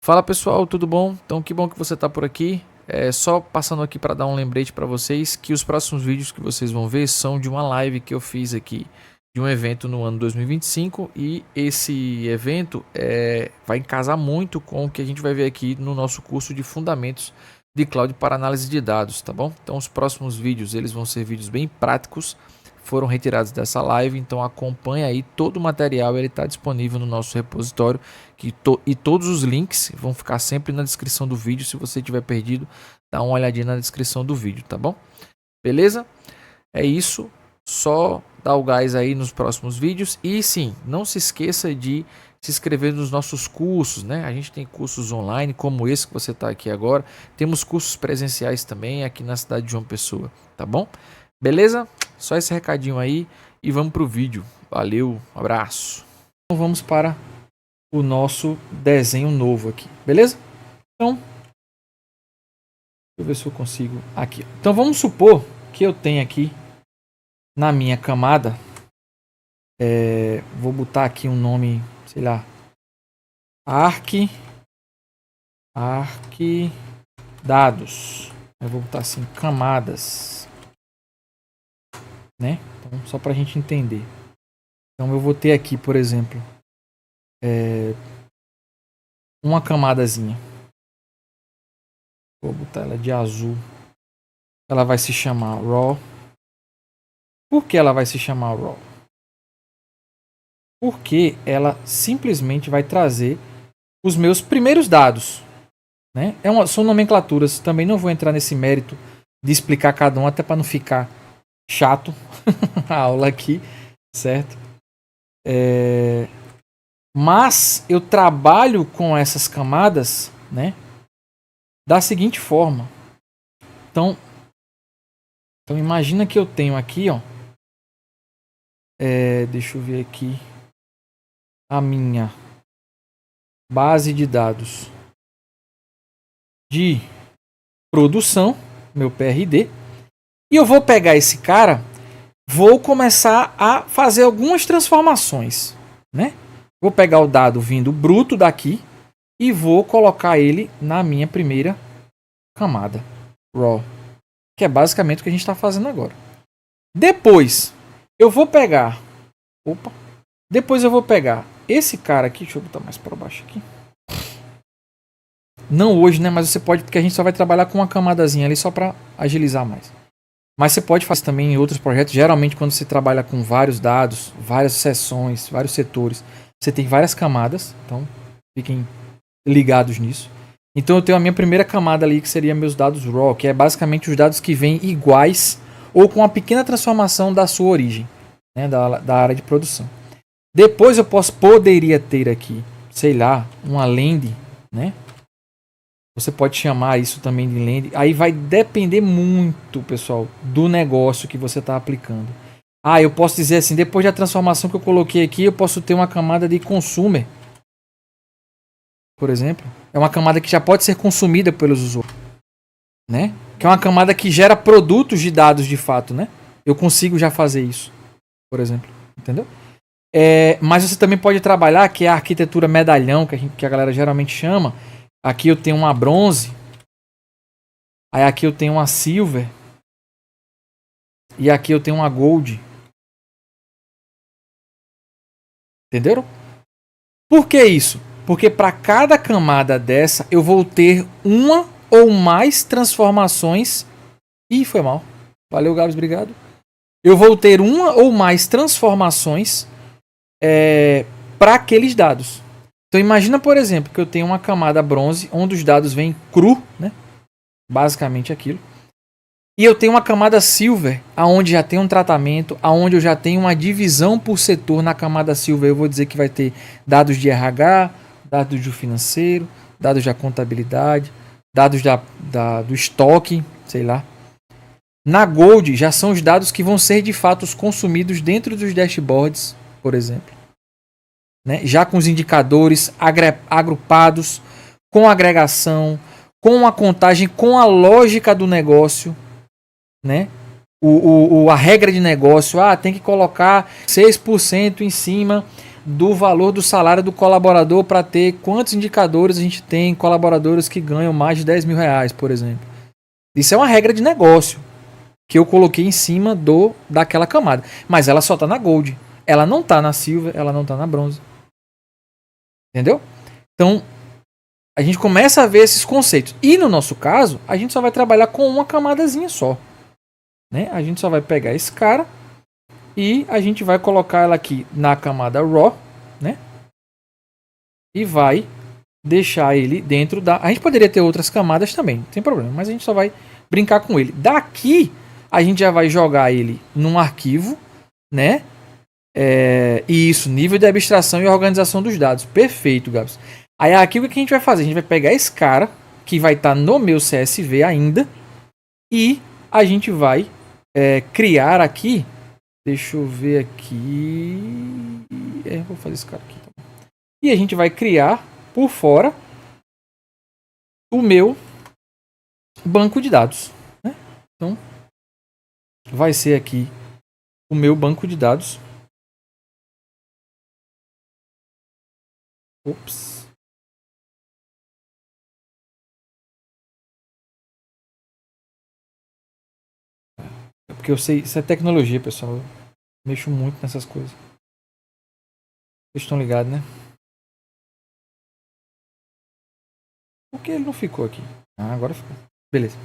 Fala pessoal, tudo bom? Então que bom que você está por aqui. Só passando aqui para dar um lembrete para vocês que os próximos vídeos que vocês vão ver são de uma live que eu fiz aqui de um evento no ano 2025 e esse evento vai casar muito com o que a gente vai ver aqui no nosso curso de Fundamentos de Cloud para Análise de Dados, tá bom? Então os próximos vídeos eles vão ser vídeos bem práticos, foram retirados dessa live, então acompanha aí todo o material, ele está disponível no nosso repositório e todos os links vão ficar sempre na descrição do vídeo. Se você tiver perdido, dá uma olhadinha na descrição do vídeo, tá bom? Beleza? É isso, só dá o gás aí nos próximos vídeos e sim, não se esqueça de se inscrever nos nossos cursos, né? A gente tem cursos online como esse que você está aqui agora, temos cursos presenciais também aqui na cidade de João Pessoa, tá bom? Beleza? Só esse recadinho aí e vamos pro vídeo. Valeu, abraço. Então vamos para o nosso desenho novo aqui, beleza? Então, deixa eu ver se eu consigo aqui. Então vamos supor que eu tenho aqui na minha camada, vou botar aqui um nome, sei lá, dados. Eu vou botar assim, camadas, né? Então, só para a gente entender. Então eu vou ter aqui, por exemplo, uma camadazinha. Vou botar ela de azul. Ela vai se chamar raw. Por que ela vai se chamar raw? Porque ela simplesmente vai trazer os meus primeiros dados, né? São nomenclaturas. Também não vou entrar nesse mérito de explicar cada um, até para não ficar chato a aula aqui, certo? Mas eu trabalho com essas camadas, né, da seguinte forma. Então imagina que eu tenho aqui, ó, deixa eu ver aqui a minha base de dados de produção, meu PRD, e eu vou pegar esse cara, vou começar a fazer algumas transformações, né? Vou pegar o dado vindo bruto daqui e vou colocar ele na minha primeira camada, raw, que é basicamente o que a gente está fazendo agora. Depois eu vou pegar, esse cara aqui, deixa eu botar mais para baixo aqui. Não hoje, né? Mas você pode, porque a gente só vai trabalhar com uma camadazinha ali só para agilizar mais. Mas você pode fazer também em outros projetos. Geralmente quando você trabalha com vários dados, várias seções, vários setores, você tem várias camadas, então fiquem ligados nisso. Então eu tenho a minha primeira camada ali, que seria meus dados raw, que é basicamente os dados que vêm iguais ou com uma pequena transformação da sua origem, né, da área de produção. Depois eu poderia ter aqui, sei lá, uma land, né? Você pode chamar isso também de land. Aí vai depender muito, pessoal, do negócio que você está aplicando. Eu posso dizer assim, depois da transformação que eu coloquei aqui, eu posso ter uma camada de consumer, por exemplo. É uma camada que já pode ser consumida pelos usuários, né? Que é uma camada que gera produtos de dados de fato, né? Eu consigo já fazer isso, por exemplo. Entendeu? Mas você também pode trabalhar, que é a arquitetura medalhão, que a galera geralmente chama. Aqui eu tenho uma bronze. Aí aqui eu tenho uma silver. E aqui eu tenho uma gold. Entenderam? Por que isso? Porque para cada camada dessa eu vou ter uma ou mais transformações. Ih, foi mal. Valeu, Gabs, obrigado. Eu vou ter uma ou mais transformações para aqueles dados. Então imagina, por exemplo, que eu tenho uma camada bronze onde os dados vêm cru, né? Basicamente aquilo. E eu tenho uma camada silver, aonde já tem um tratamento, aonde eu já tenho uma divisão por setor. Na camada silver eu vou dizer que vai ter dados de RH, dados do financeiro, dados da contabilidade, dados do estoque, sei lá. Na gold já são os dados que vão ser de fato os consumidos dentro dos dashboards, por exemplo. Né? Já com os indicadores agrupados, com agregação, com a contagem, com a lógica do negócio, né? A regra de negócio, tem que colocar 6% em cima do valor do salário do colaborador para ter quantos indicadores a gente tem colaboradores que ganham mais de 10 mil reais, por exemplo. Isso é uma regra de negócio que eu coloquei em cima daquela camada. Mas ela só está na Gold. Ela não está na Silver, ela não está na Bronze. Entendeu? Então, a gente começa a ver esses conceitos. E no nosso caso, a gente só vai trabalhar com uma camadazinha só. Né? A gente só vai pegar esse cara e a gente vai colocar ela aqui na camada Raw, né? E vai deixar ele dentro da... A gente poderia ter outras camadas também, não tem problema. Mas a gente só vai brincar com ele. Daqui, a gente já vai jogar ele num arquivo, né? E isso, nível de abstração e organização dos dados. Perfeito, Gabs. Aí aqui o que a gente vai fazer? A gente vai pegar esse cara, que vai estar no meu CSV ainda, e a gente vai criar aqui... Deixa eu ver aqui... vou fazer esse cara aqui. Tá? E a gente vai criar, por fora, o meu banco de dados. Né? Então, vai ser aqui o meu banco de dados. Ops. É porque eu sei, isso é tecnologia, pessoal. Eu mexo muito nessas coisas. Vocês estão ligados, né? Por que ele não ficou aqui? Ah, agora ficou. Beleza.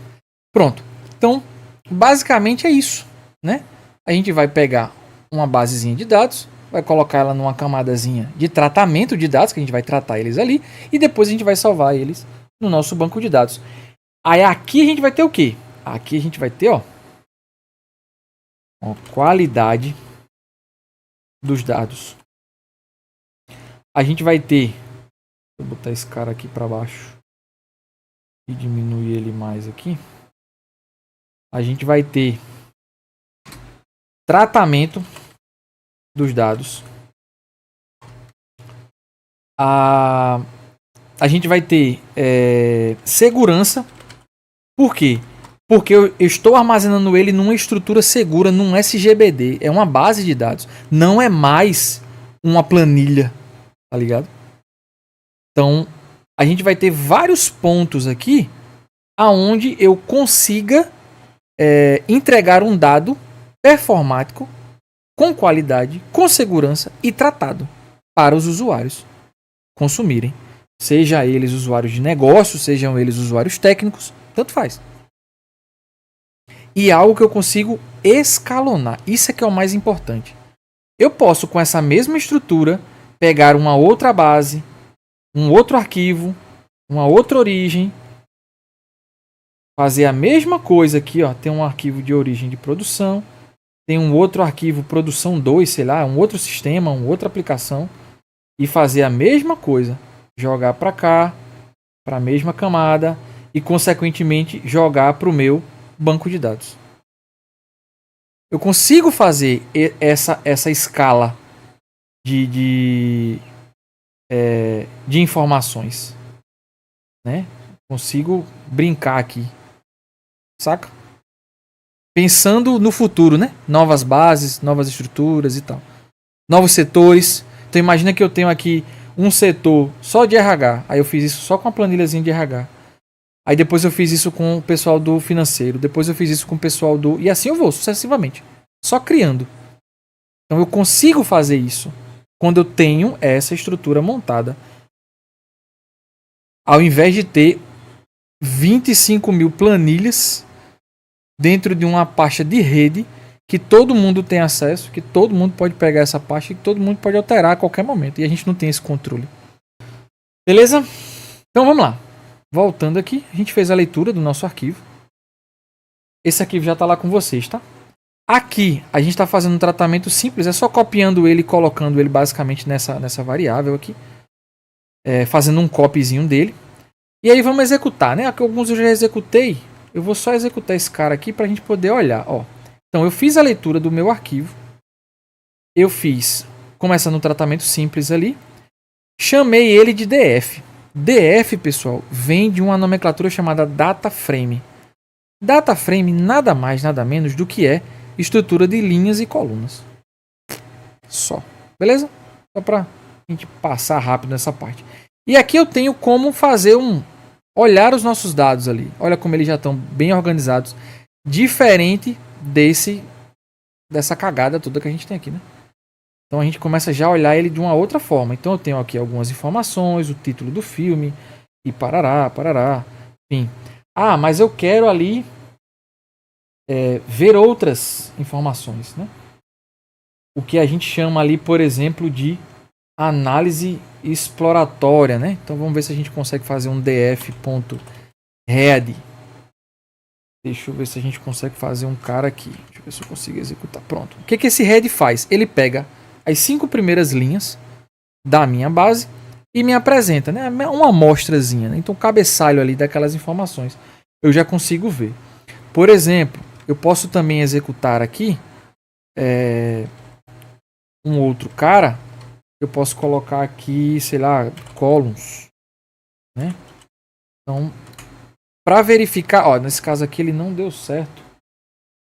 Pronto. Então, basicamente é isso, né? A gente vai pegar uma basezinha de dados, vai colocar ela numa camadazinha de tratamento de dados, que a gente vai tratar eles ali, e depois a gente vai salvar eles no nosso banco de dados. Aí aqui a gente vai ter o quê? Aqui a gente vai ter, ó, a qualidade dos dados. A gente vai ter... Vou botar esse cara aqui para baixo e diminuir ele mais aqui. A gente vai ter tratamento dos dados. A gente vai ter segurança. Por quê? Porque eu estou armazenando ele numa estrutura segura, num SGBD. É uma base de dados. Não é mais uma planilha. Tá ligado? Então, a gente vai ter vários pontos aqui aonde eu consiga entregar um dado performático, com qualidade, com segurança e tratado para os usuários consumirem. Seja eles usuários de negócio, sejam eles usuários técnicos, tanto faz. E algo que eu consigo escalonar. Isso é que é o mais importante. Eu posso, com essa mesma estrutura, pegar uma outra base, um outro arquivo, uma outra origem, fazer a mesma coisa aqui, ó, tem um arquivo de origem de produção, tem um outro arquivo produção 2, sei lá, um outro sistema, uma outra aplicação, e fazer a mesma coisa, jogar para cá, para a mesma camada e consequentemente jogar para o meu banco de dados. Eu consigo fazer essa escala de informações, né? Consigo brincar aqui, saca? Pensando no futuro, né? Novas bases, novas estruturas e tal, novos setores. Então imagina que eu tenho aqui um setor só de RH, aí eu fiz isso só com a planilhazinha de RH. Aí depois eu fiz isso com o pessoal do financeiro, depois eu fiz isso com o pessoal do... E assim eu vou, sucessivamente. Só criando. Então eu consigo fazer isso quando eu tenho essa estrutura montada. Ao invés de ter 25 mil planilhas dentro de uma pasta de rede que todo mundo tem acesso, que todo mundo pode pegar essa pasta e que todo mundo pode alterar a qualquer momento. E a gente não tem esse controle. Beleza? Então vamos lá. Voltando aqui, a gente fez a leitura do nosso arquivo. Esse arquivo já está lá com vocês, tá? Aqui, a gente está fazendo um tratamento simples. É só copiando ele e colocando ele basicamente nessa variável aqui. Fazendo um copyzinho dele. E aí vamos executar, né? Aqui alguns eu já executei. Eu vou só executar esse cara aqui para a gente poder olhar. Ó. Então, eu fiz a leitura do meu arquivo. Eu fiz, começando um tratamento simples ali. Chamei ele de DF. DF, pessoal, vem de uma nomenclatura chamada data frame. Data frame nada mais, nada menos do que estrutura de linhas e colunas. Só. Beleza? Só para A gente passar rápido nessa parte. E aqui eu tenho como fazer olhar os nossos dados ali. Olha como eles já estão bem organizados. Diferente dessa cagada toda que a gente tem aqui, né? Então a gente começa já a olhar ele de uma outra forma. Então eu tenho aqui algumas informações, o título do filme, e parará, enfim. Ah, mas eu quero ali ver outras informações, né? O que a gente chama ali, por exemplo, de análise exploratória, né? Então vamos ver se a gente consegue fazer um df.read. Deixa eu ver se a gente consegue fazer um cara aqui. Deixa eu ver se eu consigo executar. Pronto. O que esse head faz? Ele pega as 5 primeiras linhas da minha base e me apresenta, né? Uma amostrazinha, né? Então o cabeçalho ali daquelas informações eu já consigo ver. Por exemplo, eu posso também executar aqui um outro cara. Eu posso colocar aqui, sei lá, columns, né? Então, para verificar, ó, nesse caso aqui ele não deu certo.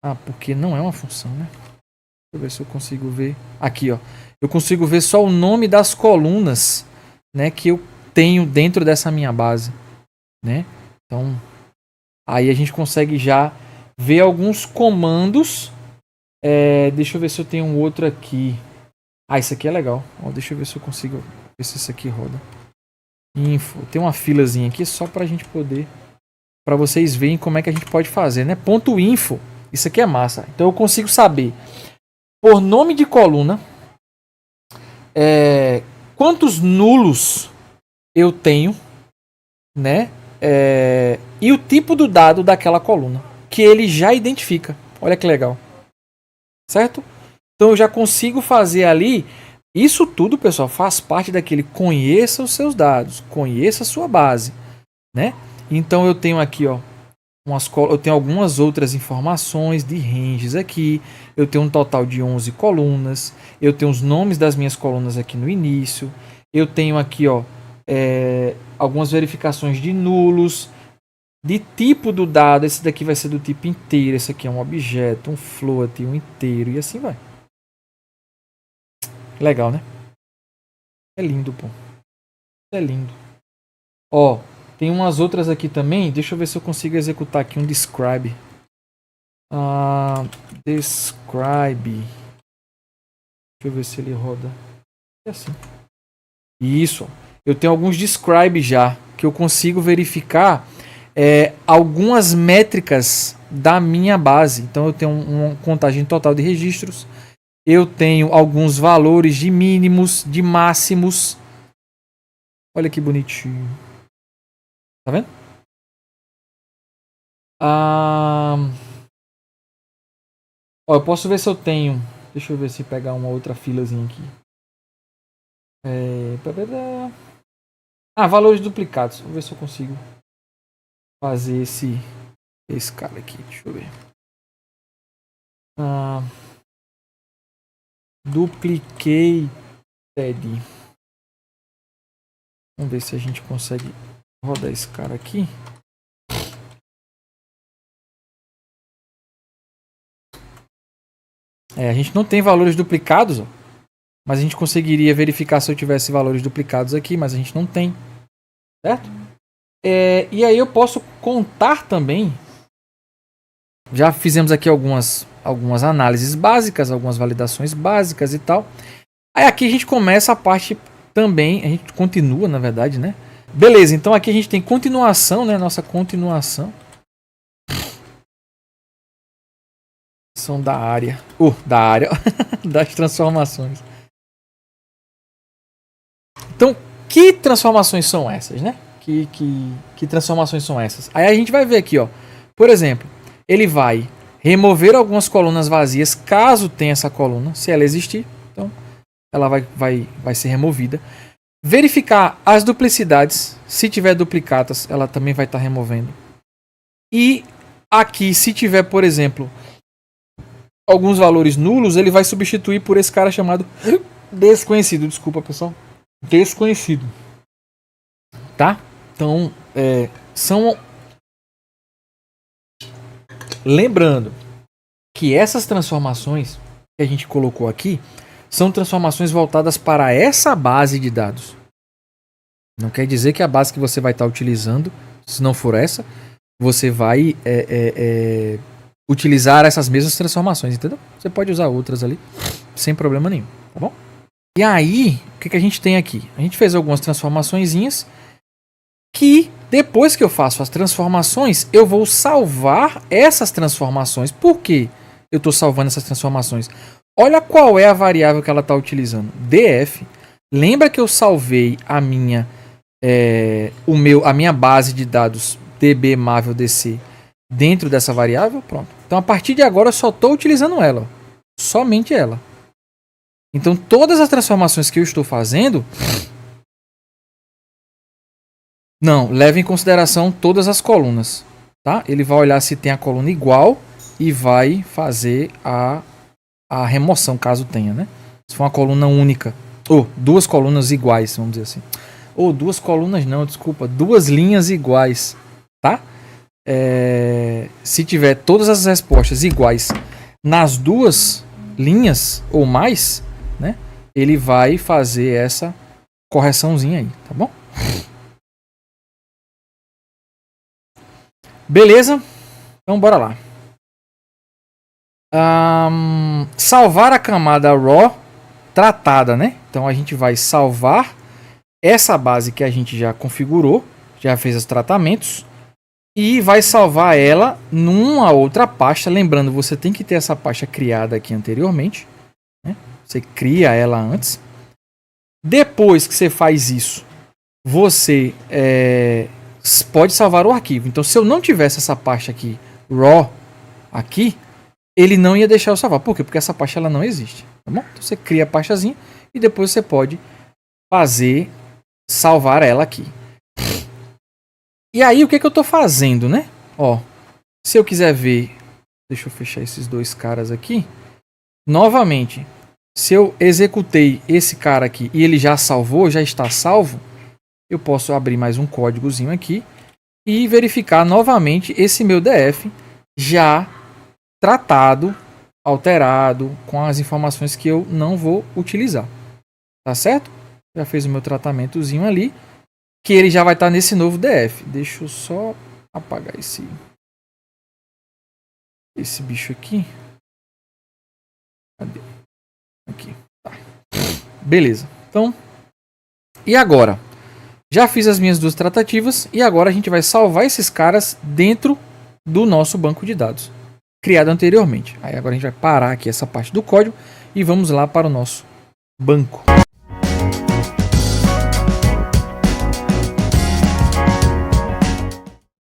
Ah, porque não é uma função, né? Deixa eu ver se eu consigo ver. Aqui, ó. Eu consigo ver só o nome das colunas, né, que eu tenho dentro dessa minha base, né? Então, aí a gente consegue já ver alguns comandos. Deixa eu ver se eu tenho um outro aqui. Ah, isso aqui é legal. Ó, deixa eu ver se eu consigo ver se isso aqui roda. Info. Tem uma filazinha aqui só pra gente poder... Pra vocês verem como é que a gente pode fazer, né? Ponto .info. Isso aqui é massa. Então eu consigo saber por nome de coluna quantos nulos eu tenho, né? E o tipo do dado daquela coluna que ele já identifica. Olha que legal. Certo? Então eu já consigo fazer ali. Isso tudo, pessoal, faz parte daquele conheça os seus dados, conheça a sua base, né? Então eu tenho aqui, ó, eu tenho algumas outras informações de ranges aqui. Eu tenho um total de 11 colunas. Eu tenho os nomes das minhas colunas aqui no início. Eu tenho aqui, ó, algumas verificações de nulos, de tipo do dado. Esse daqui vai ser do tipo inteiro. Esse aqui é um objeto, um float, um inteiro e assim vai. Legal, né? É lindo, pô. É lindo. Ó, tem umas outras aqui também. Deixa eu ver se eu consigo executar aqui um describe. Describe. Deixa eu ver se ele roda. É assim. Isso. Eu tenho alguns describe já. Que eu consigo verificar algumas métricas da minha base. Então eu tenho uma contagem total de registros. Eu tenho alguns valores de mínimos, de máximos. Olha que bonitinho. Tá vendo? Ó, eu posso ver se eu tenho. Deixa eu ver se pegar uma outra filazinha aqui. Valores duplicados. Vou ver se eu consigo fazer esse cara aqui. Deixa eu ver. Duplicated. Vamos ver se a gente consegue rodar esse cara aqui. A gente não tem valores duplicados, ó, mas a gente conseguiria verificar se eu tivesse valores duplicados aqui, mas a gente não tem. Certo? E aí eu posso contar também. Já fizemos aqui algumas análises básicas, algumas validações básicas e tal. Aí aqui a gente começa a parte também, a gente continua, na verdade, né? Beleza, então aqui a gente tem continuação, né? Nossa continuação. São da área. Das transformações. Então, que transformações são essas, né? Que transformações são essas? Aí a gente vai ver aqui, ó. Por exemplo, ele vai remover algumas colunas vazias, caso tenha essa coluna, se ela existir. Então, ela vai ser removida. Verificar as duplicidades. Se tiver duplicatas, ela também vai estar removendo. E aqui, se tiver, por exemplo, alguns valores nulos, ele vai substituir por esse cara chamado desconhecido. Desculpa, pessoal. Desconhecido. Tá? Então, são... Lembrando que essas transformações que a gente colocou aqui são transformações voltadas para essa base de dados. Não quer dizer que a base que você vai estar utilizando, se não for essa, você vai utilizar essas mesmas transformações, entendeu? Você pode usar outras ali, sem problema nenhum, tá bom? E aí, o que a gente tem aqui? A gente fez algumas transformaçõezinhas que, depois que eu faço as transformações, eu vou salvar essas transformações. Por que eu estou salvando essas transformações? Olha qual é a variável que ela está utilizando. df. Lembra que eu salvei a minha base de dados db_mavel_dc dentro dessa variável? Pronto. Então, a partir de agora, eu só estou utilizando ela. Somente ela. Então, todas as transformações que eu estou fazendo... Não, leve em consideração todas as colunas. Tá? Ele vai olhar se tem a coluna igual e vai fazer a remoção, caso tenha. Né? Se for uma coluna única. Ou duas colunas iguais, vamos dizer assim. Ou duas colunas não, desculpa. Duas linhas iguais. Tá? Se tiver todas as respostas iguais nas duas linhas ou mais, né, ele vai fazer essa correçãozinha aí, tá bom? Beleza? Então bora lá. Salvar a camada raw tratada, né? Então a gente vai salvar essa base que a gente já configurou, já fez os tratamentos, e vai salvar ela numa outra pasta. Lembrando, você tem que ter essa pasta criada aqui anteriormente, né? Você cria ela antes. Depois que você faz isso, você pode salvar o arquivo. Então, se eu não tivesse essa pasta aqui, raw, aqui, ele não ia deixar eu salvar. Por quê? Porque essa pasta ela não existe. Tá bom? Então, você cria a pastazinha e depois você pode salvar ela aqui. E aí, o que eu estou fazendo, né? Ó, se eu quiser ver... Deixa eu fechar esses dois caras aqui. Novamente, se eu executei esse cara aqui e ele já salvou, já está salvo, eu posso abrir mais um códigozinho aqui e verificar novamente esse meu DF já tratado, alterado, com as informações que eu não vou utilizar. Tá certo? Já fez o meu tratamentozinho ali, que ele já vai estar nesse novo DF. Deixa eu só apagar esse bicho aqui. Cadê? Aqui. Tá. Beleza. Então, e agora? Já fiz as minhas duas tratativas e agora a gente vai salvar esses caras dentro do nosso banco de dados criado anteriormente. Aí agora a gente vai parar aqui essa parte do código e vamos lá para o nosso banco.